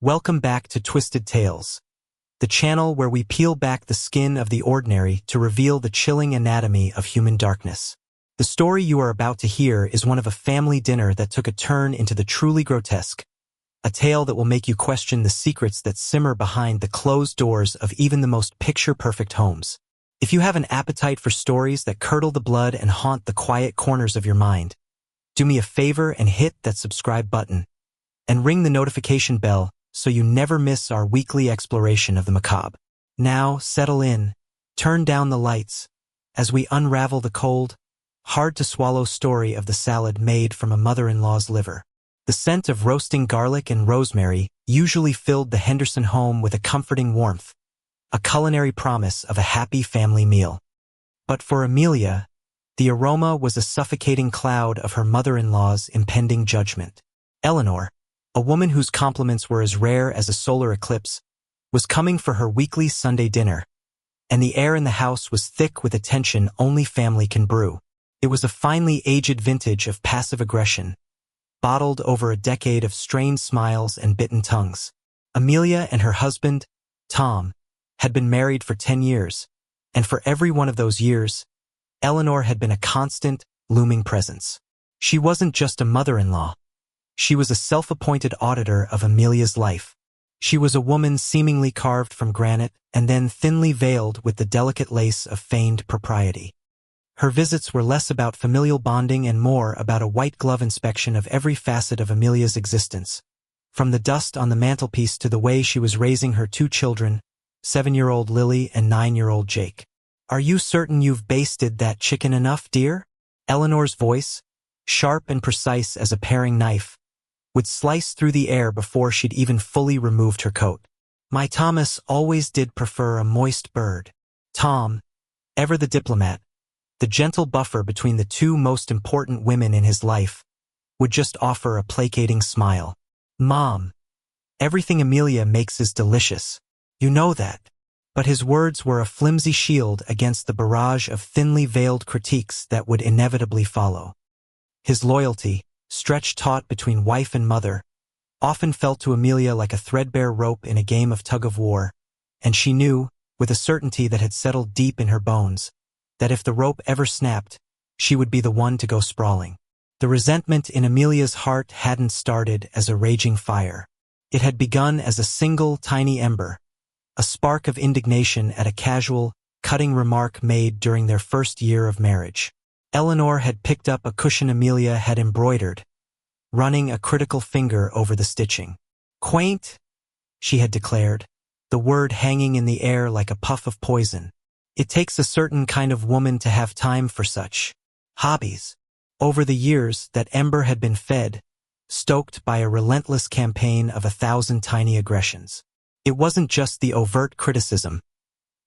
Welcome back to Twisted Tales, the channel where we peel back the skin of the ordinary to reveal the chilling anatomy of human darkness. The story you are about to hear is one of a family dinner that took a turn into the truly grotesque, a tale that will make you question the secrets that simmer behind the closed doors of even the most picture-perfect homes. If you have an appetite for stories that curdle the blood and haunt the quiet corners of your mind, do me a favor and hit that subscribe button, and ring the notification bell so you never miss our weekly exploration of the macabre. Now, settle in, turn down the lights, as we unravel the cold, hard-to-swallow story of the salad made from a mother-in-law's liver. The scent of roasting garlic and rosemary usually filled the Henderson home with a comforting warmth, a culinary promise of a happy family meal. But for Amelia, the aroma was a suffocating cloud of her mother-in-law's impending judgment. Eleanor, a woman whose compliments were as rare as a solar eclipse, was coming for her weekly Sunday dinner, and the air in the house was thick with a tension only family can brew. It was a finely aged vintage of passive aggression, bottled over a decade of strained smiles and bitten tongues. Amelia and her husband, Tom, had been married for 10 years, and for every one of those years, Eleanor had been a constant, looming presence. She wasn't just a mother-in-law. She was a self-appointed auditor of Amelia's life. She was a woman seemingly carved from granite and then thinly veiled with the delicate lace of feigned propriety. Her visits were less about familial bonding and more about a white-glove inspection of every facet of Amelia's existence, from the dust on the mantelpiece to the way she was raising her two children, 7-year-old Lily and 9-year-old Jake. "Are you certain you've basted that chicken enough, dear?" Eleanor's voice, sharp and precise as a paring knife, would slice through the air before she'd even fully removed her coat. "My Thomas always did prefer a moist bird." Tom, ever the diplomat, the gentle buffer between the two most important women in his life, would just offer a placating smile. "Mom, everything Amelia makes is delicious. You know that." But his words were a flimsy shield against the barrage of thinly veiled critiques that would inevitably follow. His loyalty, stretched taut between wife and mother, often felt to Amelia like a threadbare rope in a game of tug-of-war, and she knew, with a certainty that had settled deep in her bones, that if the rope ever snapped, she would be the one to go sprawling. The resentment in Amelia's heart hadn't started as a raging fire. It had begun as a single tiny ember, a spark of indignation at a casual, cutting remark made during their first year of marriage. Eleanor had picked up a cushion Amelia had embroidered, running a critical finger over the stitching. "Quaint," she had declared, the word hanging in the air like a puff of poison. "It takes a certain kind of woman to have time for such hobbies." Over the years, that ember had been fed, stoked by a relentless campaign of 1,000 tiny aggressions. It wasn't just the overt criticism.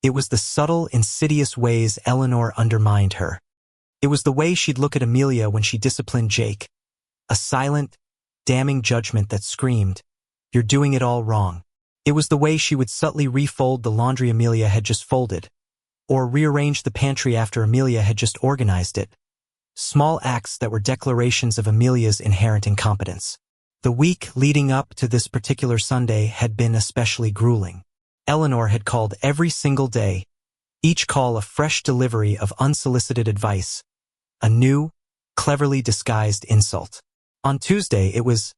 It was the subtle, insidious ways Eleanor undermined her. It was the way she'd look at Amelia when she disciplined Jake, a silent, damning judgment that screamed, "You're doing it all wrong." It was the way she would subtly refold the laundry Amelia had just folded, or rearrange the pantry after Amelia had just organized it. Small acts that were declarations of Amelia's inherent incompetence. The week leading up to this particular Sunday had been especially grueling. Eleanor had called every single day, each call a fresh delivery of unsolicited advice, a new, cleverly disguised insult. On Tuesday it was,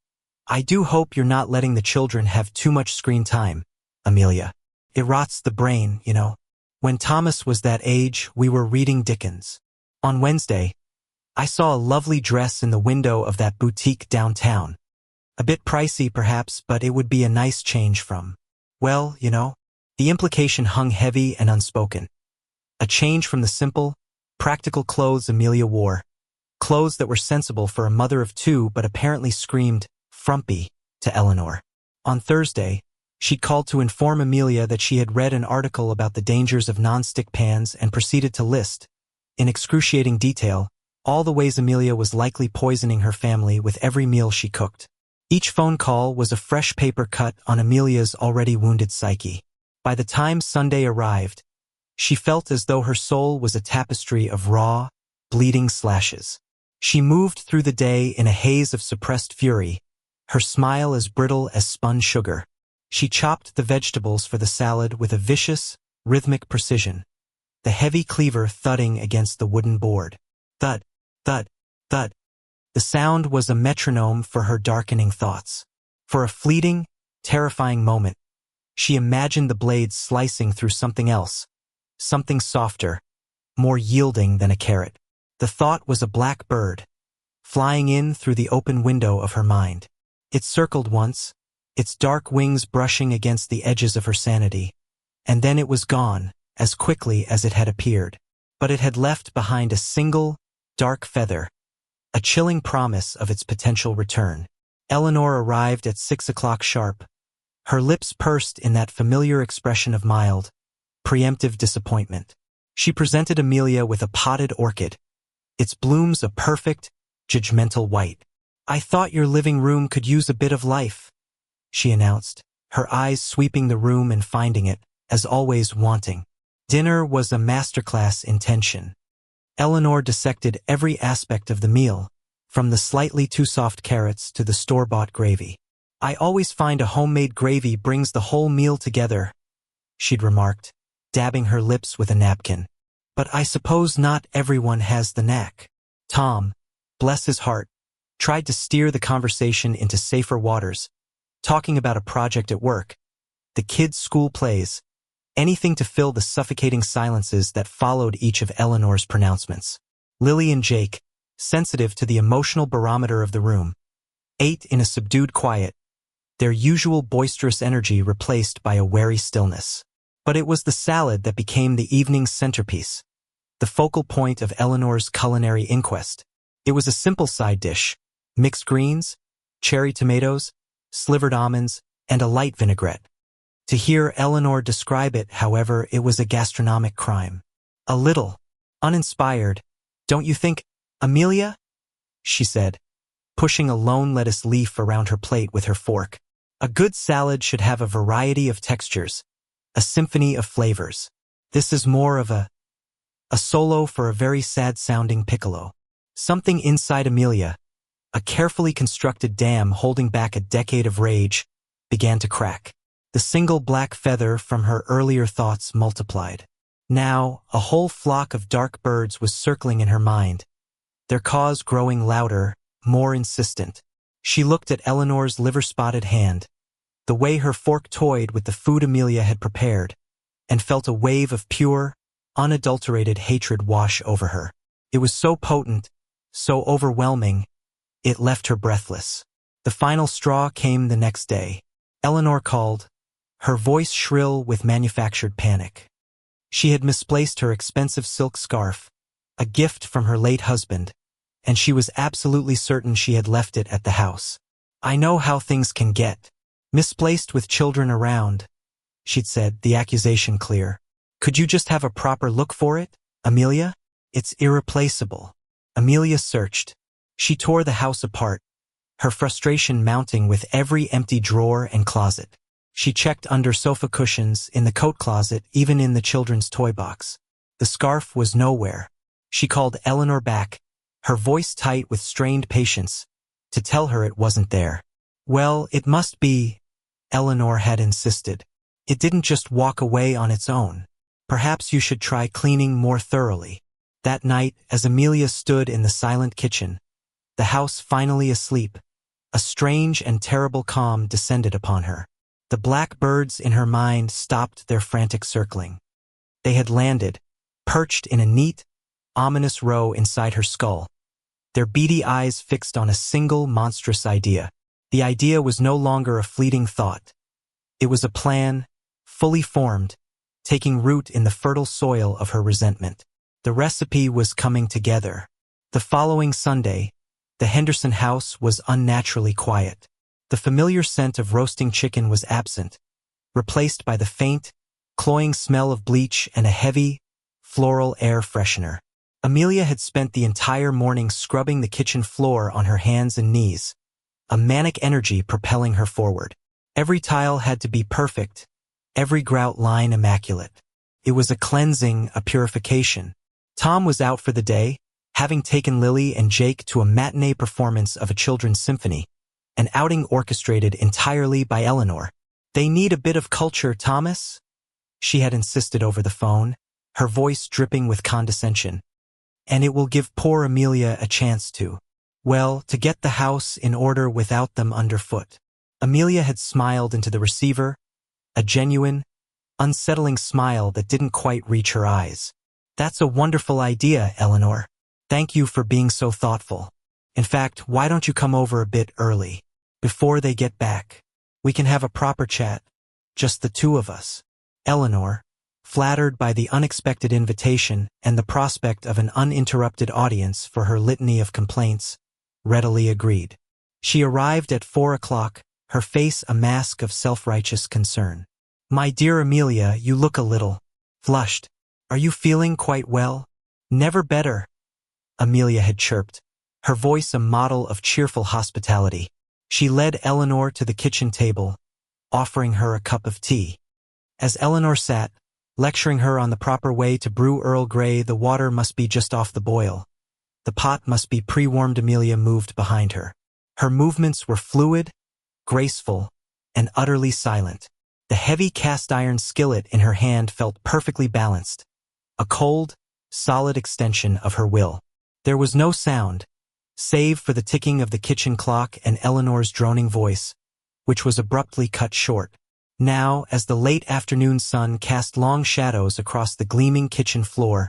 "I do hope you're not letting the children have too much screen time, Amelia. It rots the brain, you know. When Thomas was that age, we were reading Dickens." On Wednesday, "I saw a lovely dress in the window of that boutique downtown. A bit pricey perhaps, but it would be a nice change from, well, you know." The implication hung heavy and unspoken. A change from the simple, practical clothes Amelia wore, clothes that were sensible for a mother of two but apparently screamed frumpy to Eleanor. On Thursday, she called to inform Amelia that she had read an article about the dangers of non-stick pans and proceeded to list, in excruciating detail, all the ways Amelia was likely poisoning her family with every meal she cooked. Each phone call was a fresh paper cut on Amelia's already wounded psyche. By the time Sunday arrived, she felt as though her soul was a tapestry of raw, bleeding slashes. She moved through the day in a haze of suppressed fury, her smile as brittle as spun sugar. She chopped the vegetables for the salad with a vicious, rhythmic precision, the heavy cleaver thudding against the wooden board. Thud, thud, thud. The sound was a metronome for her darkening thoughts. For a fleeting, terrifying moment, she imagined the blades slicing through something else, something softer, more yielding than a carrot. The thought was a black bird, flying in through the open window of her mind. It circled once, its dark wings brushing against the edges of her sanity, and then it was gone, as quickly as it had appeared. But it had left behind a single, dark feather, a chilling promise of its potential return. Eleanor arrived at 6 o'clock sharp, her lips pursed in that familiar expression of mild, preemptive disappointment. She presented Amelia with a potted orchid, its blooms a perfect, judgmental white. "I thought your living room could use a bit of life," she announced, her eyes sweeping the room and finding it, as always, wanting. Dinner was a masterclass in tension. Eleanor dissected every aspect of the meal, from the slightly too soft carrots to the store-bought gravy. "I always find a homemade gravy brings the whole meal together," she'd remarked, dabbing her lips with a napkin. "But I suppose not everyone has the knack." Tom, bless his heart, tried to steer the conversation into safer waters, talking about a project at work, the kids' school plays, anything to fill the suffocating silences that followed each of Eleanor's pronouncements. Lily and Jake, sensitive to the emotional barometer of the room, ate in a subdued quiet, their usual boisterous energy replaced by a wary stillness. But it was the salad that became the evening's centerpiece, the focal point of Eleanor's culinary inquest. It was a simple side dish, mixed greens, cherry tomatoes, slivered almonds, and a light vinaigrette. To hear Eleanor describe it, however, it was a gastronomic crime. "A little uninspired, don't you think, Amelia?" she said, pushing a lone lettuce leaf around her plate with her fork. "A good salad should have a variety of textures, a symphony of flavors. This is more of a solo for a very sad-sounding piccolo." Something inside Amelia, a carefully constructed dam holding back a decade of rage, began to crack. The single black feather from her earlier thoughts multiplied. Now, a whole flock of dark birds was circling in her mind, their caws growing louder, more insistent. She looked at Eleanor's liver-spotted hand, the way her fork toyed with the food Amelia had prepared, and felt a wave of pure, unadulterated hatred wash over her. It was so potent, so overwhelming, it left her breathless. The final straw came the next day. Eleanor called, her voice shrill with manufactured panic. She had misplaced her expensive silk scarf, a gift from her late husband, and she was absolutely certain she had left it at the house. "I know how things can get. Misplaced with children around," she'd said, the accusation clear. "Could you just have a proper look for it, Amelia? It's irreplaceable." Amelia searched. She tore the house apart, her frustration mounting with every empty drawer and closet. She checked under sofa cushions, in the coat closet, even in the children's toy box. The scarf was nowhere. She called Eleanor back, her voice tight with strained patience, to tell her it wasn't there. "Well, it must be," Eleanor had insisted. "It didn't just walk away on its own. Perhaps you should try cleaning more thoroughly." That night, as Amelia stood in the silent kitchen, the house finally asleep, a strange and terrible calm descended upon her. The black birds in her mind stopped their frantic circling. They had landed, perched in a neat, ominous row inside her skull, their beady eyes fixed on a single monstrous idea. The idea was no longer a fleeting thought. It was a plan, fully formed, taking root in the fertile soil of her resentment. The recipe was coming together. The following Sunday, the Henderson house was unnaturally quiet. The familiar scent of roasting chicken was absent, replaced by the faint, cloying smell of bleach and a heavy, floral air freshener. Amelia had spent the entire morning scrubbing the kitchen floor on her hands and knees, a manic energy propelling her forward. Every tile had to be perfect, every grout line immaculate. It was a cleansing, a purification. Tom was out for the day, having taken Lily and Jake to a matinee performance of a children's symphony, an outing orchestrated entirely by Eleanor. They need a bit of culture, Thomas, she had insisted over the phone, her voice dripping with condescension. And it will give poor Amelia a chance to, well, to get the house in order without them underfoot. Amelia had smiled into the receiver, a genuine, unsettling smile that didn't quite reach her eyes. That's a wonderful idea, Eleanor. Thank you for being so thoughtful. In fact, why don't you come over a bit early, before they get back? We can have a proper chat, just the two of us. Eleanor, flattered by the unexpected invitation and the prospect of an uninterrupted audience for her litany of complaints, readily agreed. She arrived at 4 o'clock, her face a mask of self-righteous concern. My dear Amelia, you look a little flushed. Are you feeling quite well? Never better, Amelia had chirped, her voice a model of cheerful hospitality. She led Eleanor to the kitchen table, offering her a cup of tea. As Eleanor sat, lecturing her on the proper way to brew Earl Grey, the water must be just off the boil. The pot must be pre-warmed. Amelia moved behind her. Her movements were fluid, graceful, and utterly silent. The heavy cast-iron skillet in her hand felt perfectly balanced, a cold, solid extension of her will. There was no sound, save for the ticking of the kitchen clock and Eleanor's droning voice, which was abruptly cut short. Now, as the late afternoon sun cast long shadows across the gleaming kitchen floor,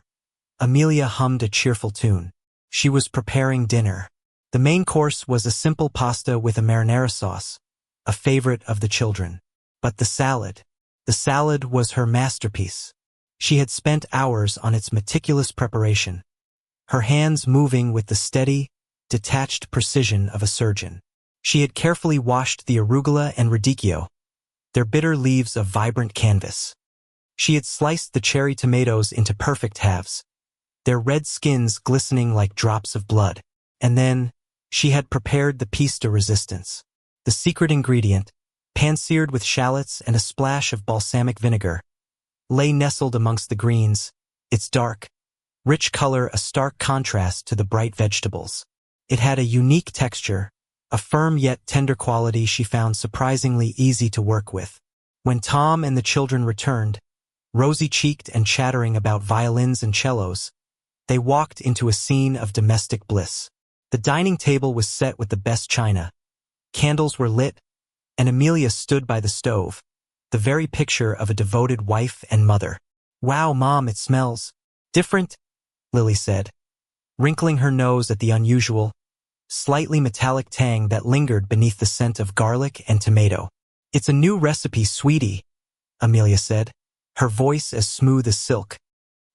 Amelia hummed a cheerful tune. She was preparing dinner. The main course was a simple pasta with a marinara sauce, a favorite of the children. But the salad was her masterpiece. She had spent hours on its meticulous preparation, her hands moving with the steady, detached precision of a surgeon. She had carefully washed the arugula and radicchio, their bitter leaves of vibrant canvas. She had sliced the cherry tomatoes into perfect halves, their red skins glistening like drops of blood. And then, she had prepared the piece de resistance, the secret ingredient, pan-seared with shallots and a splash of balsamic vinegar, lay nestled amongst the greens, its dark, rich color a stark contrast to the bright vegetables. It had a unique texture, a firm yet tender quality she found surprisingly easy to work with. When Tom and the children returned, rosy-cheeked and chattering about violins and cellos, they walked into a scene of domestic bliss. The dining table was set with the best china. Candles were lit, and Amelia stood by the stove, the very picture of a devoted wife and mother. Wow, Mom, it smells different, Lily said, wrinkling her nose at the unusual, slightly metallic tang that lingered beneath the scent of garlic and tomato. It's a new recipe, sweetie, Amelia said, her voice as smooth as silk.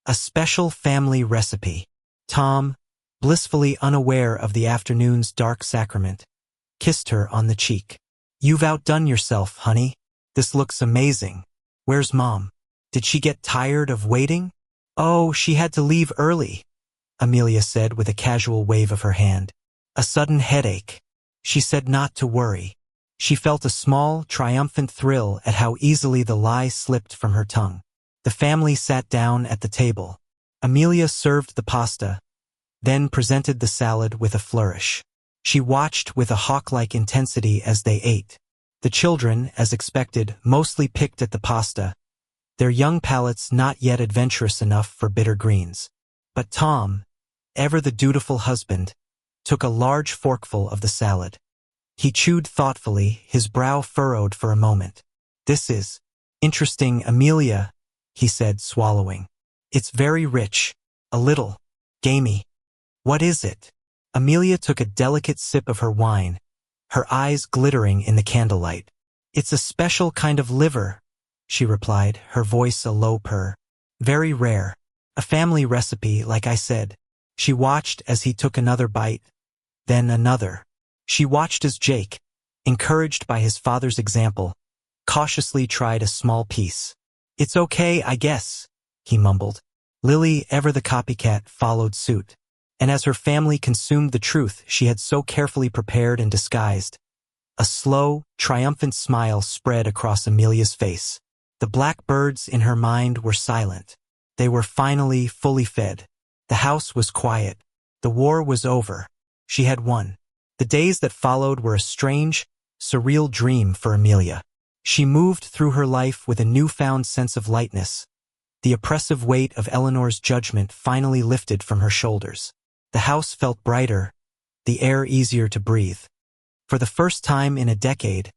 A special family recipe. Tom, blissfully unaware of the afternoon's dark sacrament, kissed her on the cheek. You've outdone yourself, honey. This looks amazing. Where's Mom? Did she get tired of waiting? Oh, she had to leave early, Amelia said with a casual wave of her hand. A sudden headache. She said not to worry. She felt a small, triumphant thrill at how easily the lie slipped from her tongue. The family sat down at the table. Amelia served the pasta, then presented the salad with a flourish. She watched with a hawk-like intensity as they ate. The children, as expected, mostly picked at the pasta, their young palates not yet adventurous enough for bitter greens. But Tom, ever the dutiful husband, took a large forkful of the salad. He chewed thoughtfully, his brow furrowed for a moment. This is interesting, Amelia, he said, swallowing. It's very rich, a little gamey. What is it? Amelia took a delicate sip of her wine, her eyes glittering in the candlelight. It's a special kind of liver, she replied, her voice a low purr. Very rare. A family recipe, like I said. She watched as he took another bite, then another. She watched as Jake, encouraged by his father's example, cautiously tried a small piece. It's okay, I guess, he mumbled. Lily, ever the copycat, followed suit. And as her family consumed the truth she had so carefully prepared and disguised, a slow, triumphant smile spread across Amelia's face. The blackbirds in her mind were silent. They were finally fully fed. The house was quiet. The war was over. She had won. The days that followed were a strange, surreal dream for Amelia. She moved through her life with a newfound sense of lightness. The oppressive weight of Eleanor's judgment finally lifted from her shoulders. The house felt brighter, the air easier to breathe. For the first time in a decade,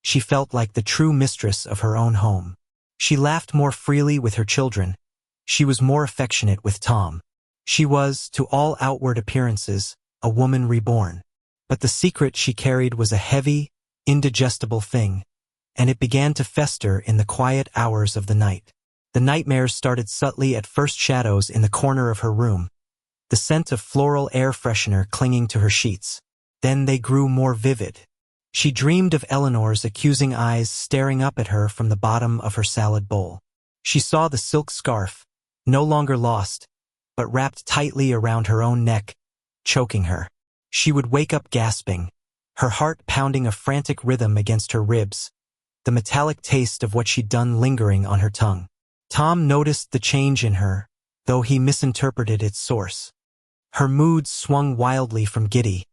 she felt like the true mistress of her own home. She laughed more freely with her children. She was more affectionate with Tom. She was, to all outward appearances, a woman reborn. But the secret she carried was a heavy, indigestible thing, and it began to fester in the quiet hours of the night. The nightmares started subtly at first, shadows in the corner of her room, the scent of floral air freshener clinging to her sheets. Then they grew more vivid. She dreamed of Eleanor's accusing eyes staring up at her from the bottom of her salad bowl. She saw the silk scarf, no longer lost, but wrapped tightly around her own neck, choking her. She would wake up gasping, her heart pounding a frantic rhythm against her ribs, the metallic taste of what she'd done lingering on her tongue. Tom noticed the change in her, though he misinterpreted its source. Her mood swung wildly from giddy,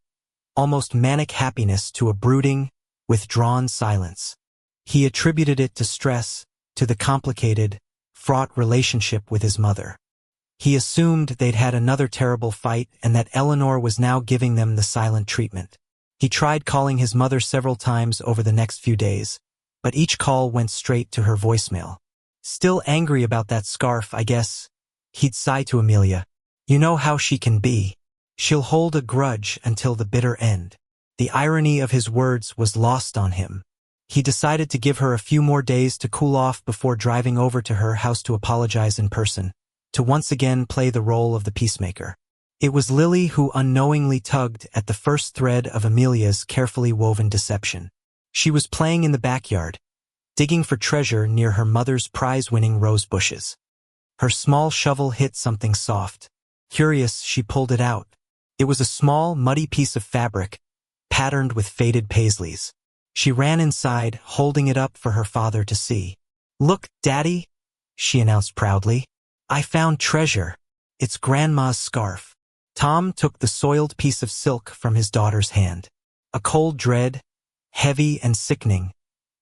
almost manic happiness to a brooding, withdrawn silence. He attributed it to stress, to the complicated, fraught relationship with his mother. He assumed they'd had another terrible fight and that Eleanor was now giving them the silent treatment. He tried calling his mother several times over the next few days, but each call went straight to her voicemail. Still angry about that scarf, I guess, he'd sigh to Amelia. You know how she can be. She'll hold a grudge until the bitter end. The irony of his words was lost on him. He decided to give her a few more days to cool off before driving over to her house to apologize in person, to once again play the role of the peacemaker. It was Lily who unknowingly tugged at the first thread of Amelia's carefully woven deception. She was playing in the backyard, digging for treasure near her mother's prize-winning rose bushes. Her small shovel hit something soft. Curious, she pulled it out. It was a small, muddy piece of fabric, patterned with faded paisleys. She ran inside, holding it up for her father to see. Look, Daddy, she announced proudly. I found treasure. It's Grandma's scarf. Tom took the soiled piece of silk from his daughter's hand. A cold dread, heavy and sickening,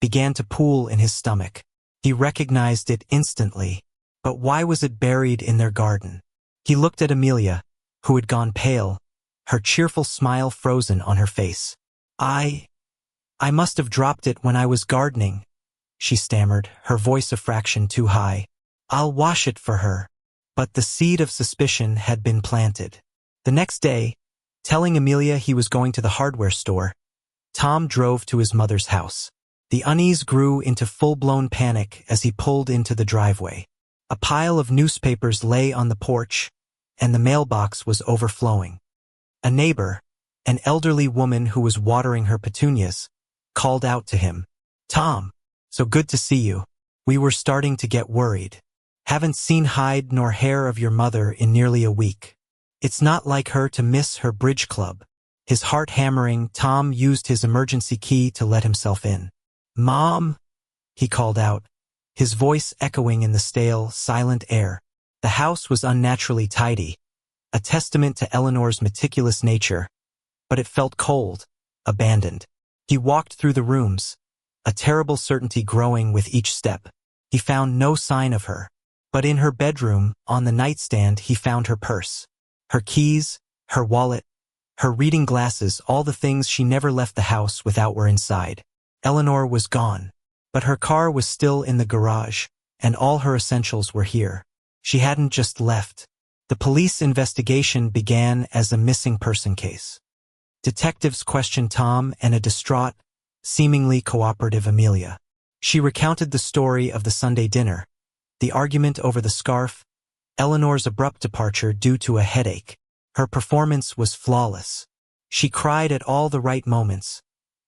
began to pool in his stomach. He recognized it instantly. But why was it buried in their garden? He looked at Amelia, who had gone pale, her cheerful smile frozen on her face. I must have dropped it when I was gardening, she stammered, her voice a fraction too high. I'll wash it for her. But the seed of suspicion had been planted. The next day, telling Amelia he was going to the hardware store, Tom drove to his mother's house. The unease grew into full-blown panic as he pulled into the driveway. A pile of newspapers lay on the porch, and the mailbox was overflowing. A neighbor, an elderly woman who was watering her petunias, called out to him. Tom, so good to see you. We were starting to get worried. Haven't seen hide nor hair of your mother in nearly a week. It's not like her to miss her bridge club. His heart hammering, Tom used his emergency key to let himself in. Mom, he called out, his voice echoing in the stale, silent air. The house was unnaturally tidy, a testament to Eleanor's meticulous nature, but it felt cold, abandoned. He walked through the rooms, a terrible certainty growing with each step. He found no sign of her. But in her bedroom, on the nightstand, he found her purse. Her keys, her wallet, her reading glasses, all the things she never left the house without were inside. Eleanor was gone. But her car was still in the garage, and all her essentials were here. She hadn't just left. The police investigation began as a missing person case. Detectives questioned Tom and a distraught, seemingly cooperative Amelia. She recounted the story of the Sunday dinner, the argument over the scarf, Eleanor's abrupt departure due to a headache. Her performance was flawless. She cried at all the right moments,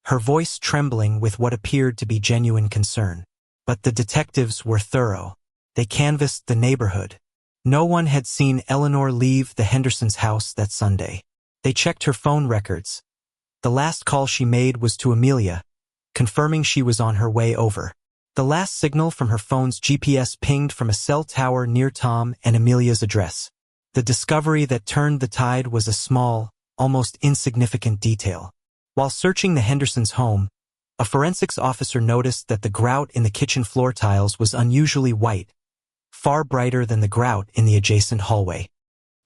her voice trembling with what appeared to be genuine concern. But the detectives were thorough. They canvassed the neighborhood. No one had seen Eleanor leave the Hendersons' house that Sunday. They checked her phone records. The last call she made was to Amelia, confirming she was on her way over. The last signal from her phone's GPS pinged from a cell tower near Tom and Amelia's address. The discovery that turned the tide was a small, almost insignificant detail. While searching the Hendersons' home, A forensics officer noticed that the grout in the kitchen floor tiles was unusually white, far brighter than the grout in the adjacent hallway.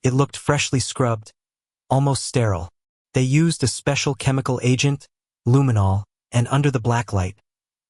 It looked freshly scrubbed, almost sterile. They used a special chemical agent, luminol, and under the blacklight,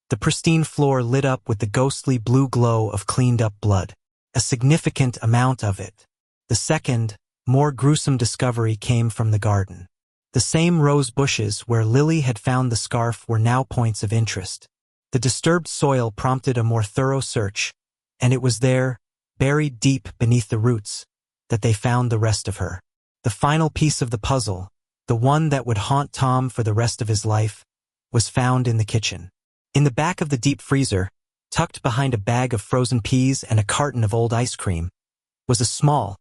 the pristine floor lit up with the ghostly blue glow of cleaned-up blood. A significant amount of it. The second, more gruesome discovery came from the garden. The same rose bushes where Lily had found the scarf were now points of interest. The disturbed soil prompted a more thorough search, and it was there, buried deep beneath the roots, that they found the rest of her. The final piece of the puzzle, the one that would haunt Tom for the rest of his life, was found in the kitchen. In the back of the deep freezer, tucked behind a bag of frozen peas and a carton of old ice cream, was a small,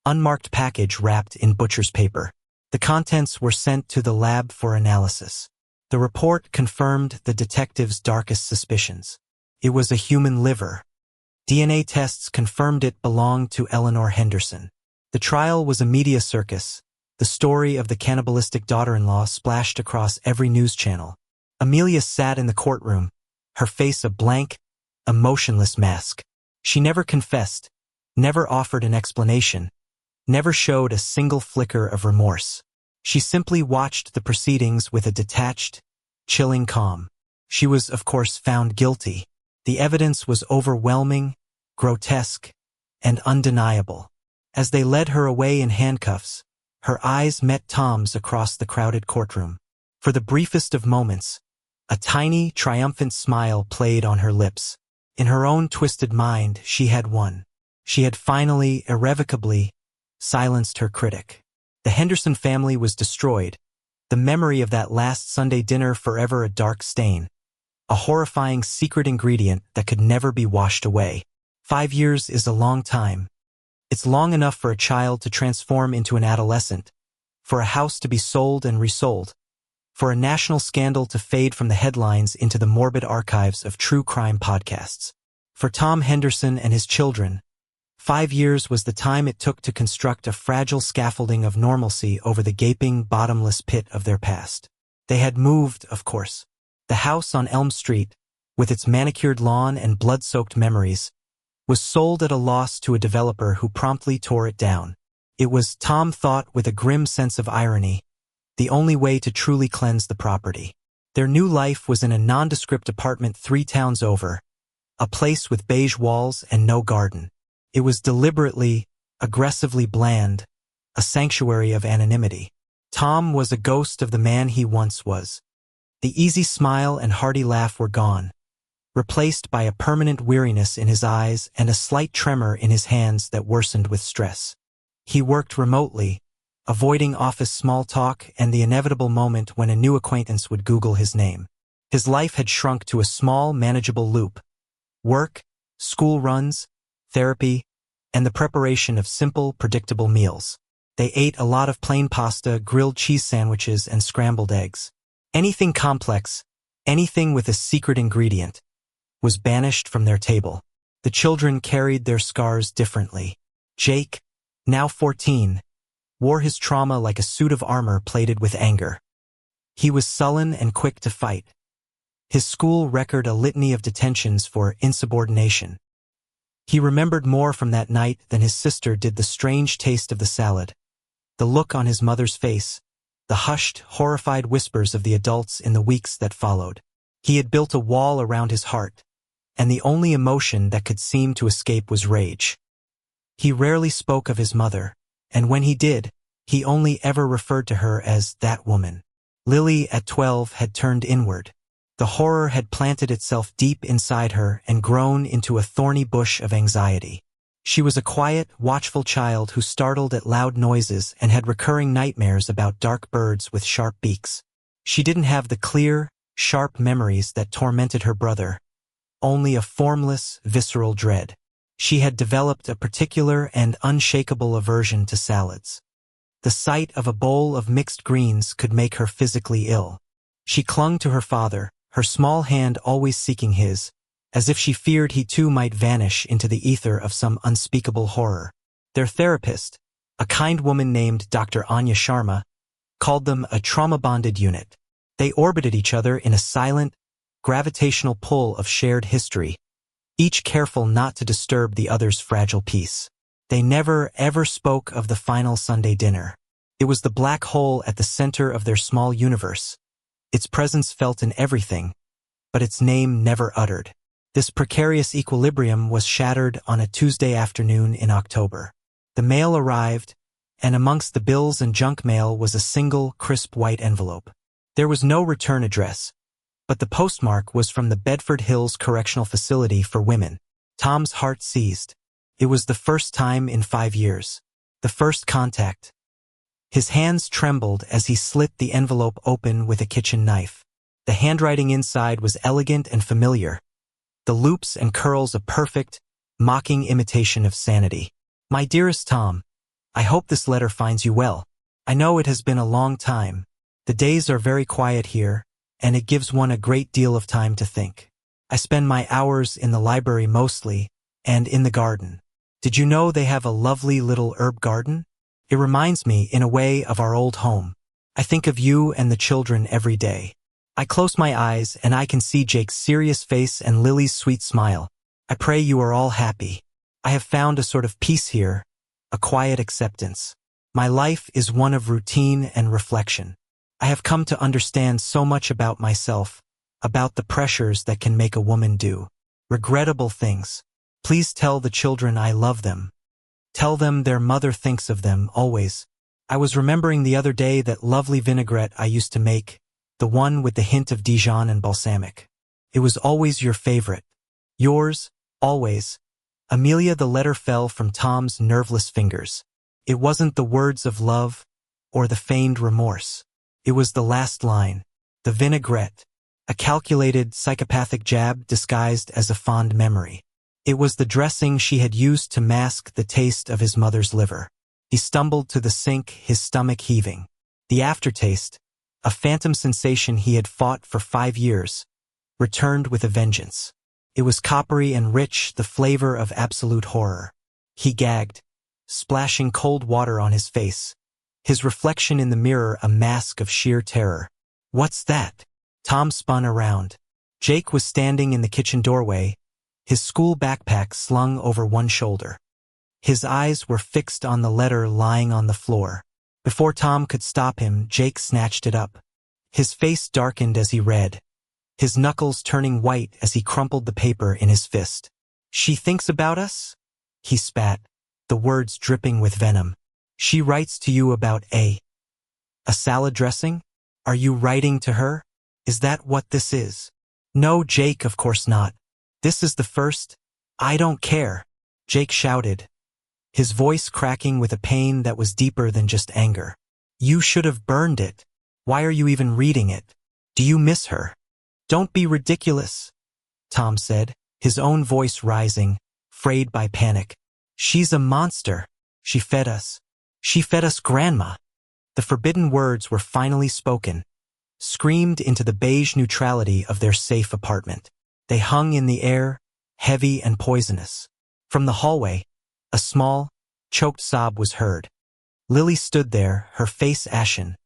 unmarked package wrapped in butcher's paper. The contents were sent to the lab for analysis. The report confirmed the detective's darkest suspicions. It was a human liver. DNA tests confirmed it belonged to Eleanor Henderson. The trial was a media circus. The story of the cannibalistic daughter-in-law splashed across every news channel. Amelia sat in the courtroom, her face a blank, emotionless mask. She never confessed, never offered an explanation, never showed a single flicker of remorse. She simply watched the proceedings with a detached, chilling calm. She was, of course, found guilty. The evidence was overwhelming, grotesque, and undeniable. As they led her away in handcuffs, her eyes met Tom's across the crowded courtroom. For the briefest of moments, a tiny, triumphant smile played on her lips. In her own twisted mind, she had won. She had finally, irrevocably, silenced her critic. The Henderson family was destroyed, the memory of that last Sunday dinner forever a dark stain, a horrifying secret ingredient that could never be washed away. 5 years is a long time. It's long enough for a child to transform into an adolescent, for a house to be sold and resold, for a national scandal to fade from the headlines into the morbid archives of true crime podcasts. For Tom Henderson and his children, 5 years was the time it took to construct a fragile scaffolding of normalcy over the gaping, bottomless pit of their past. They had moved, of course. The house on Elm Street, with its manicured lawn and blood-soaked memories, was sold at a loss to a developer who promptly tore it down. It was, Tom thought with a grim sense of irony, the only way to truly cleanse the property. Their new life was in a nondescript apartment 3 towns over, a place with beige walls and no garden. It was deliberately, aggressively bland, a sanctuary of anonymity. Tom was a ghost of the man he once was. The easy smile and hearty laugh were gone, replaced by a permanent weariness in his eyes and a slight tremor in his hands that worsened with stress. He worked remotely, avoiding office small talk and the inevitable moment when a new acquaintance would Google his name. His life had shrunk to a small, manageable loop: work, school runs, therapy, and the preparation of simple, predictable meals. They ate a lot of plain pasta, grilled cheese sandwiches, and scrambled eggs. Anything complex, anything with a secret ingredient, was banished from their table. The children carried their scars differently. Jake, now 14, wore his trauma like a suit of armor plated with anger. He was sullen and quick to fight. His school record a litany of detentions for insubordination. He remembered more from that night than his sister did the strange taste of the salad, the look on his mother's face, the hushed, horrified whispers of the adults in the weeks that followed. He had built a wall around his heart, and the only emotion that could seem to escape was rage. He rarely spoke of his mother, and when he did, he only ever referred to her as that woman. Lily, at 12, had turned inward. The horror had planted itself deep inside her and grown into a thorny bush of anxiety. She was a quiet, watchful child who startled at loud noises and had recurring nightmares about dark birds with sharp beaks. She didn't have the clear, sharp memories that tormented her brother, only a formless, visceral dread. She had developed a particular and unshakable aversion to salads. The sight of a bowl of mixed greens could make her physically ill. She clung to her father, her small hand always seeking his, as if she feared he too might vanish into the ether of some unspeakable horror. Their therapist, a kind woman named Dr. Anya Sharma, called them a trauma-bonded unit. They orbited each other in a silent, gravitational pull of shared history, each careful not to disturb the other's fragile peace. They never, ever spoke of the final Sunday dinner. It was the black hole at the center of their small universe, its presence felt in everything, but its name never uttered. This precarious equilibrium was shattered on a Tuesday afternoon in October. The mail arrived, and amongst the bills and junk mail was a single, crisp white envelope. There was no return address, but the postmark was from the Bedford Hills Correctional Facility for Women. Tom's heart seized. It was the first time in 5 years. The first contact. His hands trembled as he slit the envelope open with a kitchen knife. The handwriting inside was elegant and familiar, the loops and curls a perfect, mocking imitation of sanity. My dearest Tom, I hope this letter finds you well. I know it has been a long time. The days are very quiet here, and it gives one a great deal of time to think. I spend my hours in the library mostly, and in the garden. Did you know they have a lovely little herb garden? It reminds me, in a way, of our old home. I think of you and the children every day. I close my eyes and I can see Jake's serious face and Lily's sweet smile. I pray you are all happy. I have found a sort of peace here, a quiet acceptance. My life is one of routine and reflection. I have come to understand so much about myself, about the pressures that can make a woman do regrettable things. Please tell the children I love them. Tell them their mother thinks of them always. I was remembering the other day that lovely vinaigrette I used to make, the one with the hint of Dijon and balsamic. It was always your favorite. Yours, always. Amelia. The letter fell from Tom's nerveless fingers. It wasn't the words of love or the feigned remorse. It was the last line. The vinaigrette. A calculated, psychopathic jab disguised as a fond memory. It was the dressing she had used to mask the taste of his mother's liver. He stumbled to the sink, his stomach heaving. The aftertaste, a phantom sensation he had fought for 5 years, returned with a vengeance. It was coppery and rich, the flavor of absolute horror. He gagged, splashing cold water on his face, his reflection in the mirror a mask of sheer terror. What's that? Tom spun around. Jake was standing in the kitchen doorway, his school backpack slung over one shoulder. His eyes were fixed on the letter lying on the floor. Before Tom could stop him, Jake snatched it up. His face darkened as he read, his knuckles turning white as he crumpled the paper in his fist. She thinks about us? He spat, the words dripping with venom. She writes to you about a salad dressing? Are you writing to her? Is that what this is? No, Jake, of course not. This is the first. I don't care, Jake shouted, his voice cracking with a pain that was deeper than just anger. You should have burned it. Why are you even reading it? Do you miss her? Don't be ridiculous, Tom said, his own voice rising, frayed by panic. She's a monster. She fed us. She fed us Grandma. The forbidden words were finally spoken, screamed into the beige neutrality of their safe apartment. They hung in the air, heavy and poisonous. From the hallway, a small, choked sob was heard. Lily stood there, her face ashen,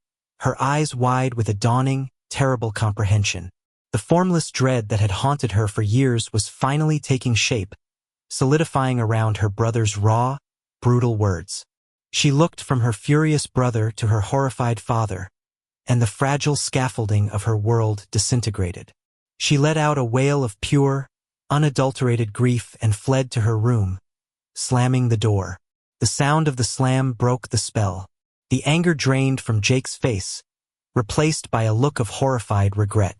her eyes wide with a dawning, terrible comprehension. The formless dread that had haunted her for years was finally taking shape, solidifying around her brother's raw, brutal words. She looked from her furious brother to her horrified father, and the fragile scaffolding of her world disintegrated. She let out a wail of pure, unadulterated grief and fled to her room, slamming the door. The sound of the slam broke the spell. The anger drained from Jake's face, replaced by a look of horrified regret.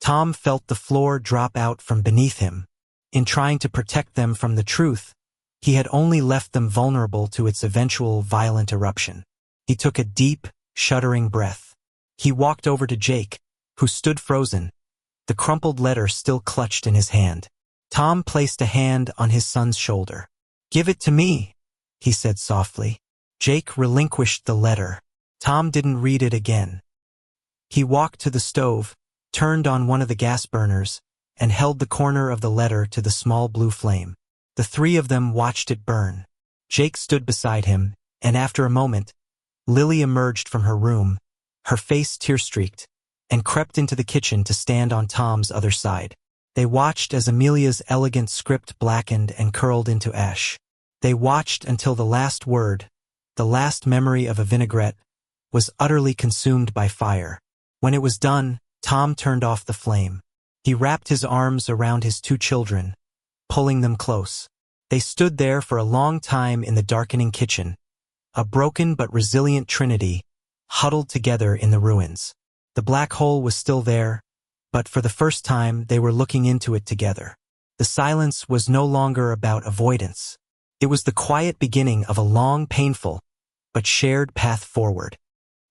Tom felt the floor drop out from beneath him. In trying to protect them from the truth, he had only left them vulnerable to its eventual violent eruption. He took a deep, shuddering breath. He walked over to Jake, who stood frozen, the crumpled letter still clutched in his hand. Tom placed a hand on his son's shoulder. Give it to me, he said softly. Jake relinquished the letter. Tom didn't read it again. He walked to the stove, turned on one of the gas burners, and held the corner of the letter to the small blue flame. The three of them watched it burn. Jake stood beside him, and after a moment, Lily emerged from her room, her face tear-streaked, and crept into the kitchen to stand on Tom's other side. They watched as Amelia's elegant script blackened and curled into ash. They watched until the last word, the last memory of a vinaigrette, was utterly consumed by fire. When it was done, Tom turned off the flame. He wrapped his arms around his two children, pulling them close. They stood there for a long time in the darkening kitchen, a broken but resilient trinity, huddled together in the ruins. The black hole was still there, but for the first time they were looking into it together. The silence was no longer about avoidance. It was the quiet beginning of a long, painful, but shared path forward.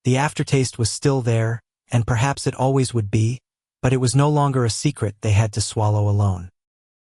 The aftertaste was still there, and perhaps it always would be, but it was no longer a secret they had to swallow alone.